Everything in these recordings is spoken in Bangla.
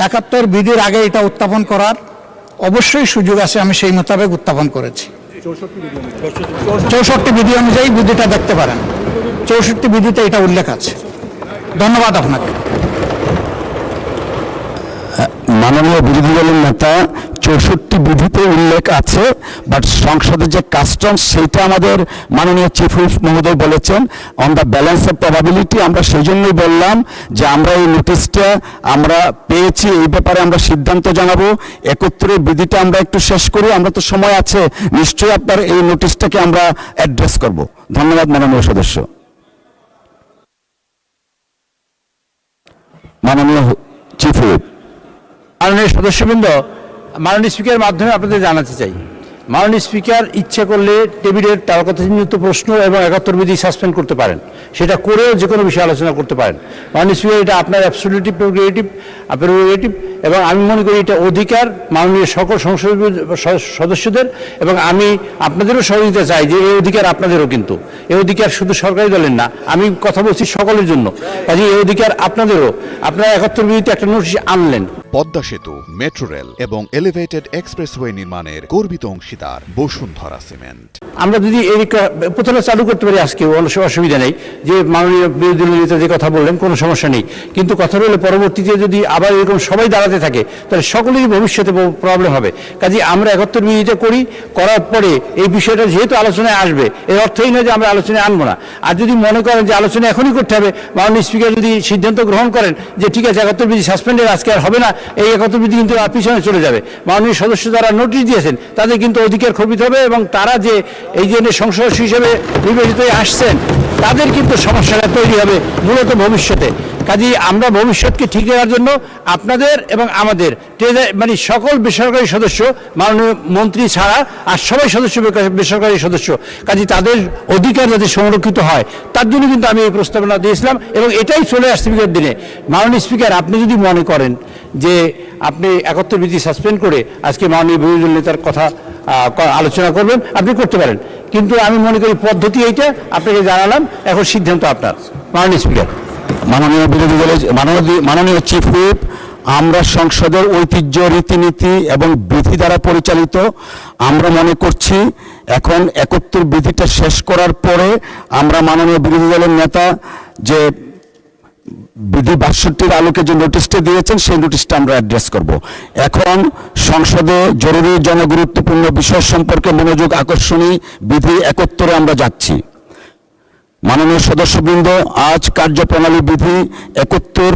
71 বিধির আগে এটা উত্থাপন করার অবশ্যই সুযোগ আছে, আমি সেই মোতাবেক উত্থাপন করেছি। 64 বিধি অনুযায়ী বিধিটা দেখতে পারেন, 64 বিধিতে এটা উল্লেখ আছে। ধন্যবাদ আপনাকে। মাননীয় বিরোধী দলের নেতা 64 বিধিতে উল্লেখ আছে, বাট সংসদের যে কাস্টম সেটা আমাদের মাননীয় চিফ হুইপ মহোদয় বলেছেন on the balance of probability. আমরা সেই জন্যই বললাম যে আমরা এই নোটিশটা আমরা পেয়েছি, এই ব্যাপারে আমরা সিদ্ধান্ত জানাবো। 71 বিধিটা আমরা একটু শেষ করি, আমরা তো সময় আছে, নিশ্চয়ই আপনার এই নোটিশটাকে আমরা অ্যাড্রেস করব। ধন্যবাদ মাননীয় সদস্য। মাননীয় চিফ হুইপ। মাননীয় সদস্যবৃন্দ, মাননীয় স্পিকারের মাধ্যমে আপনাদের জানাতে চাই, মাননীয় স্পিকার ইচ্ছে করলে টেবিলের তারকাচিহ্নিত প্রশ্ন এবং 71 বিধি সাসপেন্ড করতে পারেন, সেটা করেও যে কোনো বিষয়ে আলোচনা করতে পারেন। মাননীয় স্পিকার, এটা আপনার অ্যাবসলিউটলি প্রেরোগেটিভ, এবং আমি মনে করি এটা অধিকার মাননীয় সকল সংসদ সদস্যদের, এবং আমি আপনাদেরও সহযোগিতা চাই যে এই অধিকার আপনাদেরও, কিন্তু এই অধিকার শুধু সরকারি দলের না, আমি কথা বলছি সকলের জন্য। কাজে এই অধিকার আপনাদেরও। আপনারা 71 বিধিতে একটা নোটিশ আনলেন। পদ্মা সেতু, মেট্রো রেল এবং এলিভেটেড এক্সপ্রেসওয়ে নির্মাণের গর্বিত অংশীদার বসুন্ধরা সিমেন্ট। আমরা যদি এই প্রথমে চালু করতে পারি আজকে, অসুবিধা নেই, যে মাননীয় বিরোধী নেতা যে কথা বললেন কোনো সমস্যা নেই, কিন্তু কথা হলে পরবর্তীতে যদি আবার এরকম সবাই দাঁড়াতে থাকে তাহলে সকলেরই ভবিষ্যতে প্রবলেম হবে। কাজে আমরা 71 বিধিটা করি, করার পরে এই বিষয়টা যেহেতু আলোচনায় আসবে, এর অর্থই নয় যে আমরা আলোচনায় আনবো না। আর যদি মনে করেন যে আলোচনা এখনই করতে হবে, মাননীয় স্পিকার যদি সিদ্ধান্ত গ্রহণ করেন যে ঠিক আছে 71 বিধি সাসপেন্ডের আজকে আর হবে না, এই 71 বিধি কিন্তু পিছনে চলে যাবে, মাননীয় সদস্য যারা নোটিশ দিয়েছেন তাদের কিন্তু অধিকার খর্বিত হবে, এবং তারা যে এই যে সংসদ হিসেবে নির্বাচিত হয়ে আসছেন তাদের কিন্তু সমস্যাটা তৈরি হবে মূলত ভবিষ্যতে। কাজেই আমরা ভবিষ্যৎকে ঠিক রাখার জন্য আপনাদের এবং আমাদের মানে সকল বেসরকারি সদস্য, মাননীয় মন্ত্রী ছাড়া আর সবাই সদস্য বেসরকারি সদস্য, কাজে তাদের অধিকার যাতে সংরক্ষিত হয় তার জন্য কিন্তু আমি এই প্রস্তাবনা দিয়েছিলাম, এবং এটাই চলে আসছে বিগত দিনে। মাননীয় স্পিকার, আপনি যদি মনে করেন যে আপনি 71 বিধি সাসপেন্ড করে আজকে মাননীয় বিরোধী দল নেতার কথা আলোচনা করবেন, আপনি করতে পারেন, কিন্তু আমি মনে করি পদ্ধতি এইটা আপনাকে জানালাম, এখন সিদ্ধান্ত আপনার। মাননীয় স্পিকার। মাননীয় বিরোধী দলের মাননীয় চিফ হুইপ, আমরা সংসদের ঐতিহ্য, রীতিনীতি এবং বিধি দ্বারা পরিচালিত। আমরা মনে করছি এখন 71 বিধিটা শেষ করার পরে আমরা মাননীয় বিরোধী দলের নেতা যে বিধি 62-র আলোকে যে নোটিশটা দিয়েছেন সেই নোটিশটা আমরা অ্যাড্রেস করব। এখন সংসদে জরুরি জনগুরুত্বপূর্ণ বিষয় সম্পর্কে মনোযোগ আকর্ষণী বিধি 71-এ আমরা যাচ্ছি। মাননীয় সদস্যবৃন্দ, আজ কার্যপ্রণালী বিধি 71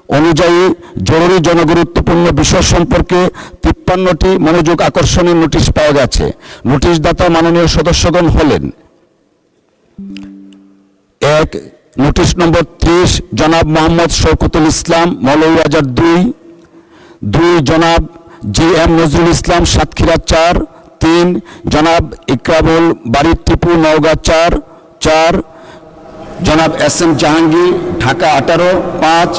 অনুযায়ী জরুরি জনগুরুত্বপূর্ণ বিষয় সম্পর্কে 53টি মনোযোগ আকর্ষণী নোটিশ পাওয়া গেছে। নোটিশদাতা মাননীয় সদস্যগণ হলেন: 1, নোটিশ নম্বর 30 জনাব মোহাম্মদ শওকতুল ইসলাম, মৌলভীবাজার 2, জনাব GM নজরুল ইসলাম, সাতক্ষীরা 4, 3 জনাব ইকরামুল বারিক টিপু, নওগাঁ 4, জনাব SM জাহাঙ্গীর, ঢাকা 18, 5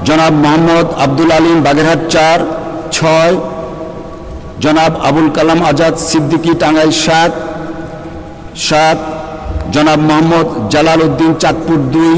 জনাব মোহাম্মদ আব্দুল আলিম, বাগেরহাট 4, 6 জনাব আবুল কালাম আজাদ সিদ্দিকী, টাঙ্গাইল 7 জনাব মোহাম্মদ জালাল উদ্দিন, চাঁদপুর 2,